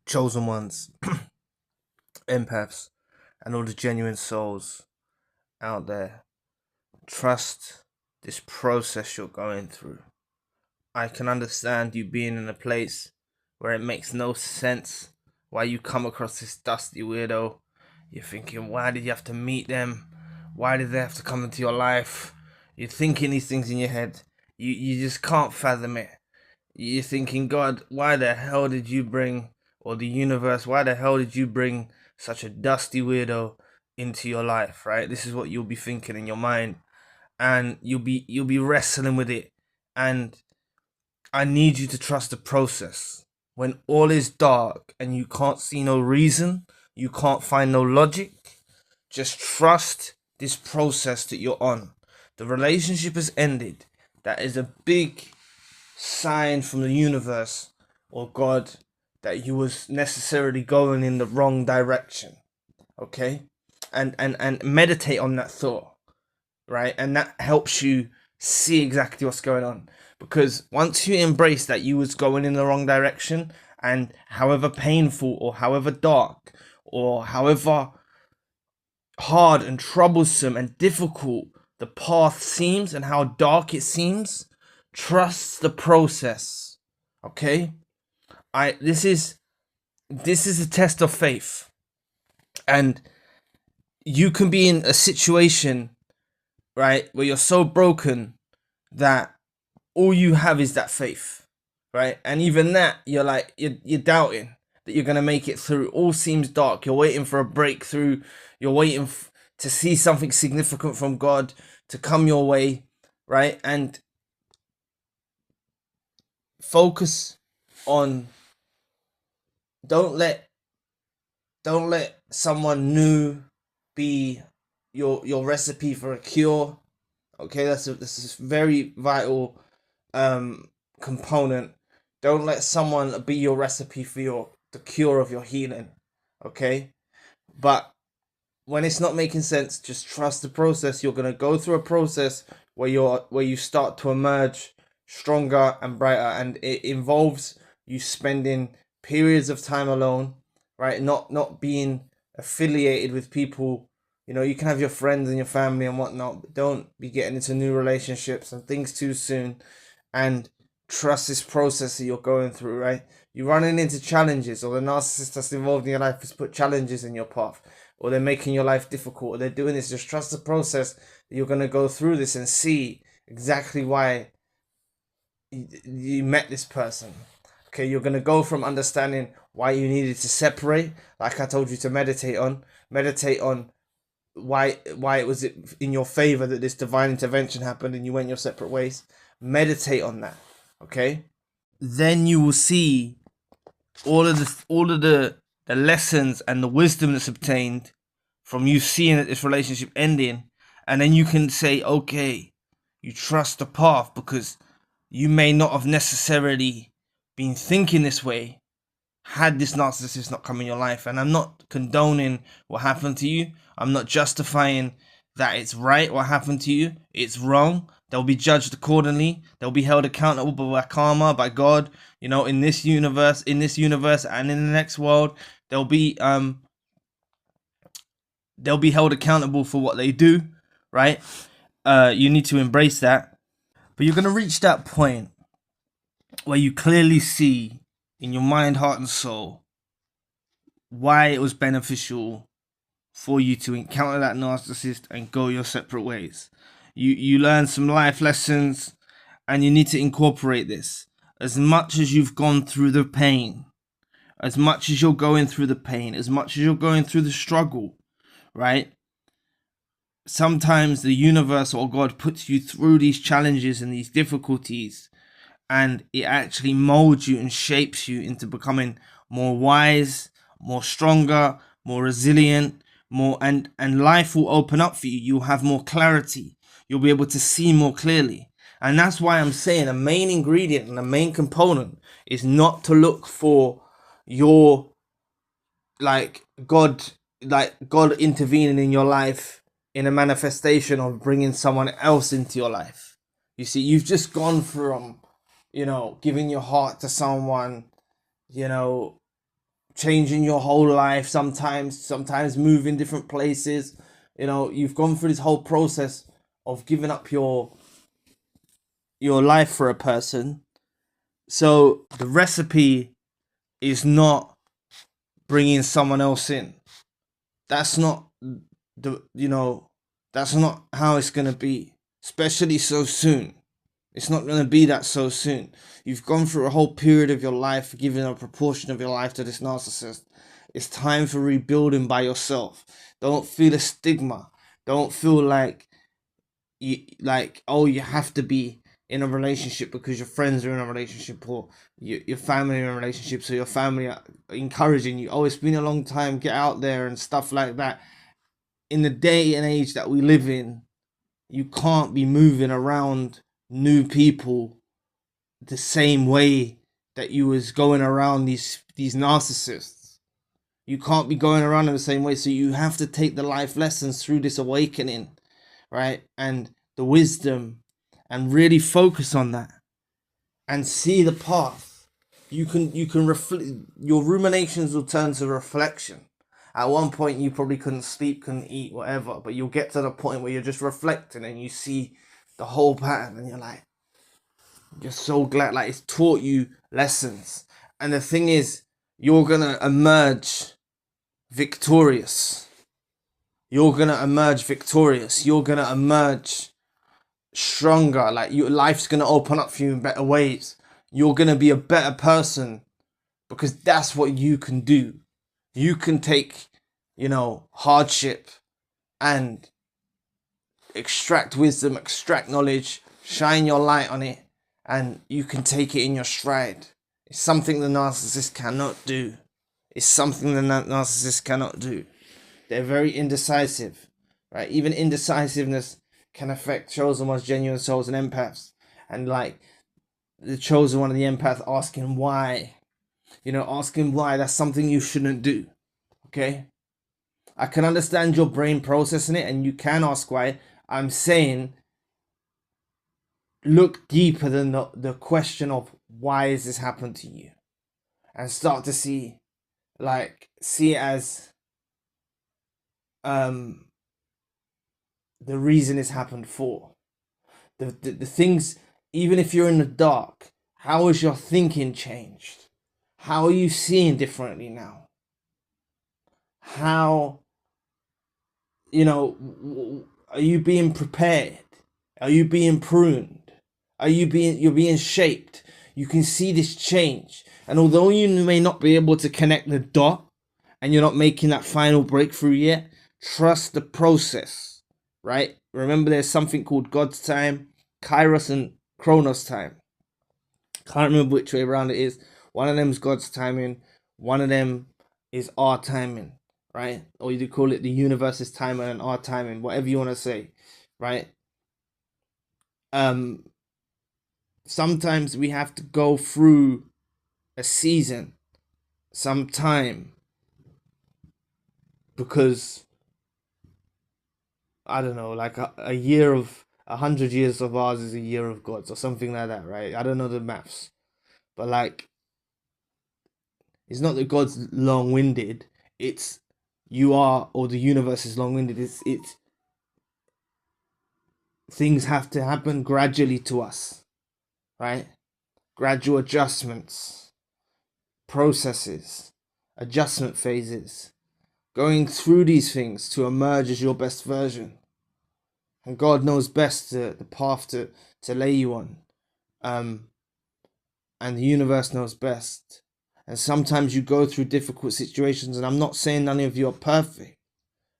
chosen ones, empaths, and all the genuine souls out there. Trust this process you're going through. I can understand you being in a place where it makes no sense why you come across this dusty weirdo. You're thinking, why did you have to meet them? Why did they have to come into your life? You're thinking these things in your head. You just can't fathom it. You're thinking, God, why the hell did you bring, or the universe, why the hell did you bring such a dusty weirdo into your life, right? This is what you'll be thinking in your mind, and you'll be wrestling with it. And I need you to trust the process. When all is dark and you can't see no reason, you can't find no logic, just trust this process that you're on. The relationship has ended. That is a big sign from the universe or God that you was necessarily going in the wrong direction. Okay? And meditate on that thought, right? And that helps you see exactly what's going on. Because once you embrace that you was going in the wrong direction, and however painful or however dark or however hard and troublesome and difficult the path seems and how dark it seems, trust the process. Okay? This is a test of faith. And you can be in a situation, right, where you're so broken that all you have is that faith, right? And even that, you're doubting that you're gonna make it through. All seems dark. You're waiting for a breakthrough. You're waiting to see something significant from God to come your way, right? And focus on. Don't let someone new be your recipe for a cure. Okay, this is very vital component. Don't let someone be your recipe for the cure of your healing. Okay, but when it's not making sense, just trust the process. You're gonna go through a process where you start to emerge stronger and brighter, and it involves you spending periods of time alone, right? Not being affiliated with people. You know, you can have your friends and your family and whatnot, but don't be getting into new relationships and things too soon. And trust this process that you're going through, right? You're running into challenges, or the narcissist that's involved in your life has put challenges in your path, or they're making your life difficult, or they're doing this. Just trust the process that you're going to go through this and see exactly why you met this person. Okay, you're going to go from understanding why you needed to separate, like I told you to meditate on why it was in your favor that this divine intervention happened and you went your separate ways. Meditate on that, okay? Then you will see all of the lessons and the wisdom that's obtained from you seeing that this relationship ending, and then you can say, okay, you trust the path, because you may not have necessarily been thinking this way had this narcissist not come in your life. And I'm not condoning what happened to you. I'm not justifying that it's right what happened to you. It's wrong. They'll be judged accordingly. They'll be held accountable by karma, by God. You know, in this universe, and in the next world, they'll be held accountable for what they do, right? You need to embrace that. But you're gonna reach that point where you clearly see in your mind, heart, and soul why it was beneficial for you to encounter that narcissist and go your separate ways. You learn some life lessons, and you need to incorporate this. As much as you've gone through the pain, as much as you're going through the pain, as much as you're going through the struggle, right? Sometimes the universe or God puts you through these challenges and these difficulties, and it actually molds you and shapes you into becoming more wise, more stronger, more resilient, and life will open up for you. You'll have more clarity. You'll be able to see more clearly. And that's why I'm saying a main ingredient and a main component is not to look for your God intervening in your life in a manifestation of bringing someone else into your life. You see, you've just gone from, giving your heart to someone, changing your whole life, sometimes moving different places. You've gone through this whole process of giving up your life for a person. So the recipe is not bringing someone else in. That's not that's not how it's going to be, especially so soon. It's not going to be that so soon. You've gone through a whole period of your life, giving a proportion of your life to this narcissist. It's time for rebuilding by yourself. Don't feel a stigma. Don't feel like you have to be in a relationship because your friends are in a relationship, or your family are in a relationship, so your family are encouraging you. Oh, it's been a long time, get out there and stuff like that. In the day and age that we live in, you can't be moving around new people the same way that you was going around these narcissists. You can't be going around in the same way. So you have to take the life lessons through this awakening, right? And the wisdom, and really focus on that and see the path. You can reflect. Your ruminations will turn to reflection. At one point you probably couldn't sleep, couldn't eat, whatever, but you'll get to the point where you're just reflecting and you see the whole pattern, and you're so glad, like, it's taught you lessons. And the thing is, you're gonna emerge victorious. You're gonna emerge stronger. Like, your life's gonna open up for you in better ways. You're gonna be a better person, because that's what you can do. You can take, hardship and extract wisdom, extract knowledge, shine your light on it, and you can take it in your stride. It's something the narcissist cannot do. They're very indecisive, right? Even indecisiveness can affect chosen ones, genuine souls, and empaths. And like the chosen one of the empath asking why, that's something you shouldn't do. Okay? I can understand your brain processing it, and you can ask why. I'm saying, look deeper than the question of why has this happened to you, and start to see it as the reason it's happened for. The things, even if you're in the dark, how has your thinking changed? How are you seeing differently now? How, are you being prepared? Are you being pruned? You're being shaped? You can see this change. And although you may not be able to connect the dot, and you're not making that final breakthrough yet, trust the process, right? Remember, there's something called God's time, Kairos, and Chronos time. Can't remember which way around it is. One of them is God's timing. One of them is our timing, right? Or you could call it the universe's timing and our timing, whatever you want to say, right? Sometimes we have to go through a season, some time, because I don't know, like a year of 100 years of ours is a year of God's, or something like that, right? I don't know the maths, but like, it's not that God's long-winded. It's you are, or the universe is long-winded. It's things have to happen gradually to us, right? Gradual adjustments, processes, adjustment phases, going through these things to emerge as your best version. And God knows best the path to lay you on. And the universe knows best. And sometimes you go through difficult situations, and I'm not saying none of you are perfect,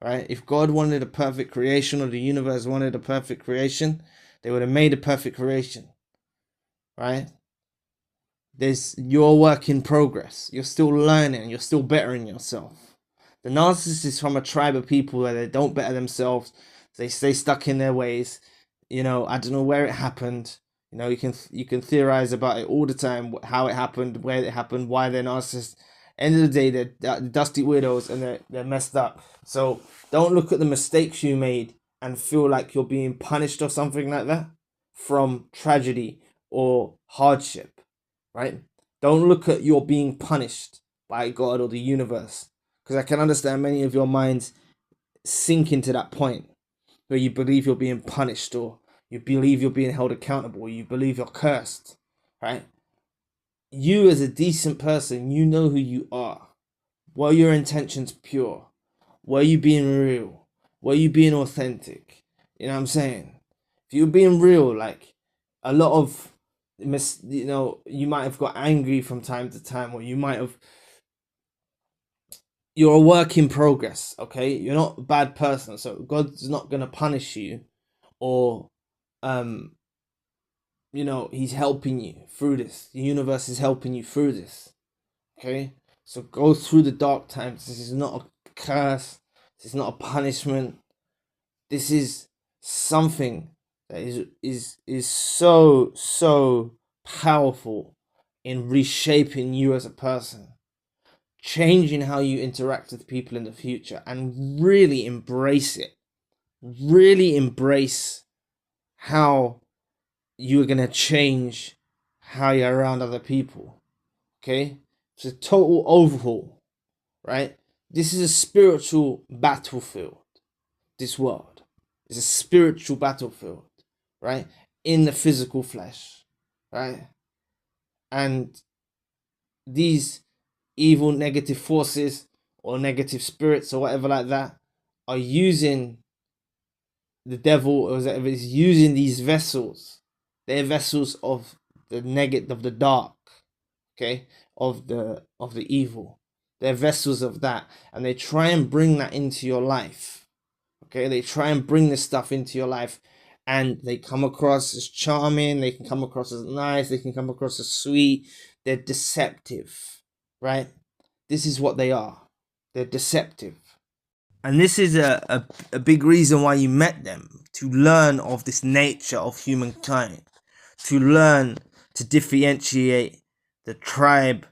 right? If God wanted a perfect creation, or the universe wanted a perfect creation, they would have made a perfect creation, right? There's your work in progress. You're still learning. You're still bettering yourself. The narcissist is from a tribe of people where they don't better themselves. They stay stuck in their ways. I don't know where it happened. You can theorize about it all the time, how it happened, where it happened, why they're narcissists. End of the day, they're dusty widows, and they're messed up. So don't look at the mistakes you made and feel like you're being punished or something like that from tragedy or hardship, right? Don't look at you're being punished by God or the universe. Because I can understand many of your minds sink into that point where you believe you're being punished, or you believe you're being held accountable, or you believe you're cursed, right? You as a decent person, you know who you are. Were your intentions pure? Were you being real? Were you being authentic? You know what I'm saying? If you're being real, like a lot of you might have got angry from time to time, or you might have. You're a work in progress, okay? You're not a bad person, so God's not gonna punish you, or He's helping you through this. The universe is helping you through this, okay? So go through the dark times. This is not a curse. This is not a punishment. This is something that is so powerful in reshaping you as a person, changing how you interact with people in the future, and really embrace it. Really embrace how you're gonna change how you're around other people. Okay? It's a total overhaul, right? This is a spiritual battlefield. This world is a spiritual battlefield, right? In the physical flesh, right? And these evil negative forces or negative spirits or whatever like that are using the devil, or is using these vessels. They're vessels of the negative, of the dark, okay, of the evil. They're vessels of that, and they try and bring that into your life. Okay, they try and bring this stuff into your life, and they come across as charming, they can come across as nice, they can come across as sweet. They're deceptive, right? This is what they are. They're deceptive. And this is a big reason why you met them, to learn of this nature of humankind, to learn to differentiate the tribe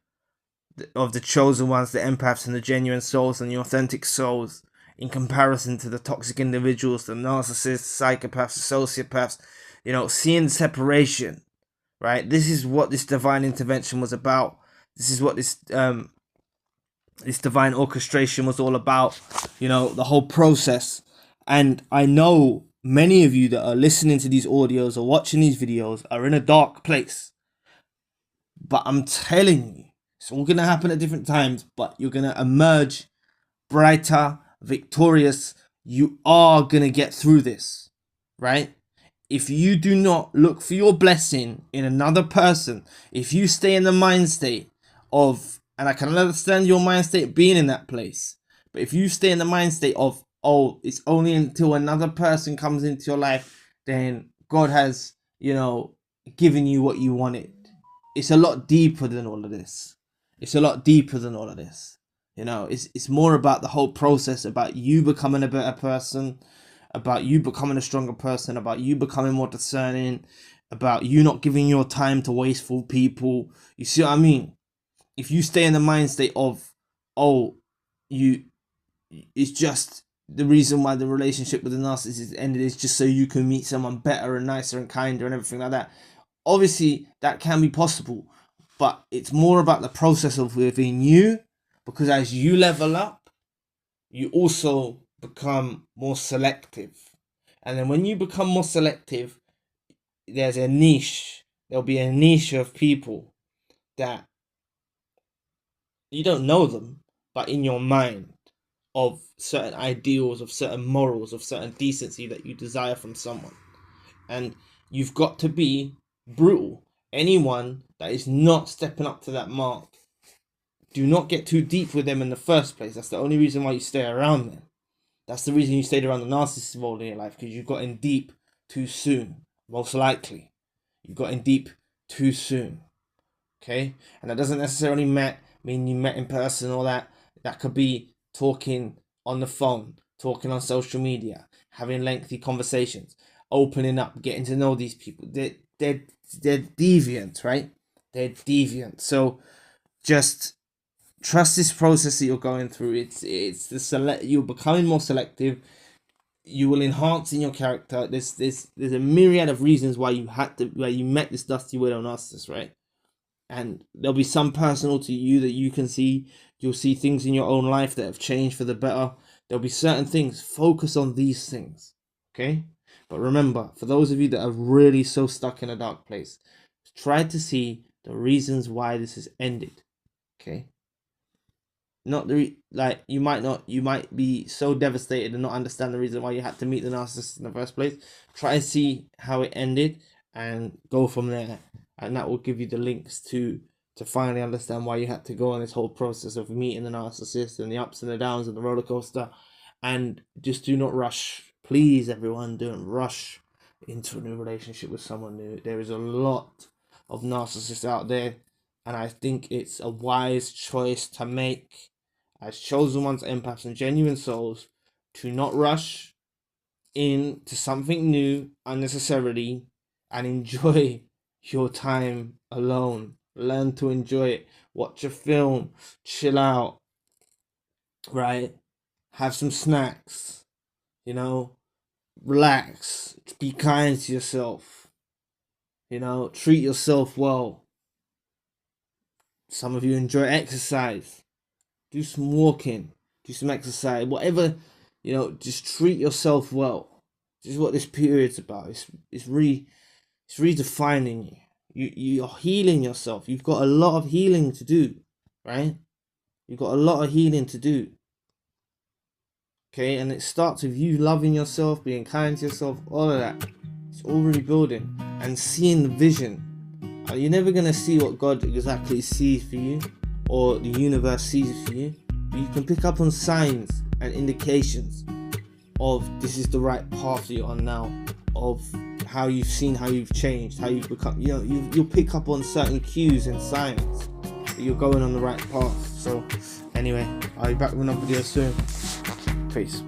of the chosen ones, the empaths and the genuine souls and the authentic souls, in comparison to the toxic individuals, the narcissists, psychopaths, sociopaths, seeing separation, right? This is what this divine intervention was about. This is what this divine orchestration was all about, the whole process. And I know many of you that are listening to these audios or watching these videos are in a dark place. But I'm telling you, it's all going to happen at different times, but you're going to emerge brighter, victorious. You are going to get through this, right? If you do not look for your blessing in another person, if you stay in the mind state of, and I can understand your mind state being in that place, but if you stay in the mind state of, oh, it's only until another person comes into your life, then God has, given you what you wanted. It's a lot deeper than all of this. It's a lot deeper than all of this. It's more about the whole process, about you becoming a better person, about you becoming a stronger person, about you becoming more discerning, about you not giving your time to wasteful people. You see what I mean? If you stay in the mind state of, oh, it's just the reason why the relationship with the narcissist ended is just so you can meet someone better and nicer and kinder and everything like that. Obviously, that can be possible, but it's more about the process of within you, because as you level up, you also become more selective. And then when you become more selective, there's a niche. There'll be a niche of people that you don't know them, but in your mind, of certain ideals, of certain morals, of certain decency that you desire from someone. And you've got to be brutal. Anyone that is not stepping up to that mark, do not get too deep with them in the first place. That's the only reason why you stay around them. That's the reason you stayed around the narcissist role in your life, because you got in deep too soon. Most likely, you got in deep too soon. Okay, and that doesn't necessarily mean you met in person or that. That could be talking on the phone, talking on social media, having lengthy conversations, opening up, getting to know these people. They're deviant, right? They're deviant. So just trust this process that you're going through. It's you're becoming more selective. You will enhance in your character. There's a myriad of reasons why you met this Dusty Widow narcissist, right? And there'll be some personal to you that you can see. You'll see things in your own life that have changed for the better. There'll be certain things. Focus on these things. Okay? But remember, for those of you that are really so stuck in a dark place, try to see the reasons why this has ended. Okay? Not like you might be so devastated and not understand the reason why you had to meet the narcissist in the first place. Try and see how it ended and go from there, and that will give you the links to finally understand why you had to go on this whole process of meeting the narcissist and the ups and the downs of the roller coaster. And just do not rush, please, everyone. Don't rush into a new relationship with someone new. There is a lot of narcissists out there, and I think it's a wise choice to make as chosen ones, empaths, and genuine souls, to not rush into something new unnecessarily and enjoy your time alone. Learn to enjoy it. Watch a film, chill out, right? Have some snacks, relax, be kind to yourself, treat yourself well. Some of you enjoy exercise. Do some walking, do some exercise, whatever, just treat yourself well. This is what this period's about. It's redefining you. You're healing yourself. You've got a lot of healing to do, right? You've got a lot of healing to do. Okay, and it starts with you loving yourself, being kind to yourself, all of that. It's all rebuilding and seeing the vision. You're never gonna see what God exactly sees for you, or the universe sees for you. But you can pick up on signs and indications of this is the right path you're on now, of how you've seen, how you've changed, how you've become. You'll pick up on certain cues and signs that you're going on the right path. So anyway, I'll be back with another video soon. Peace.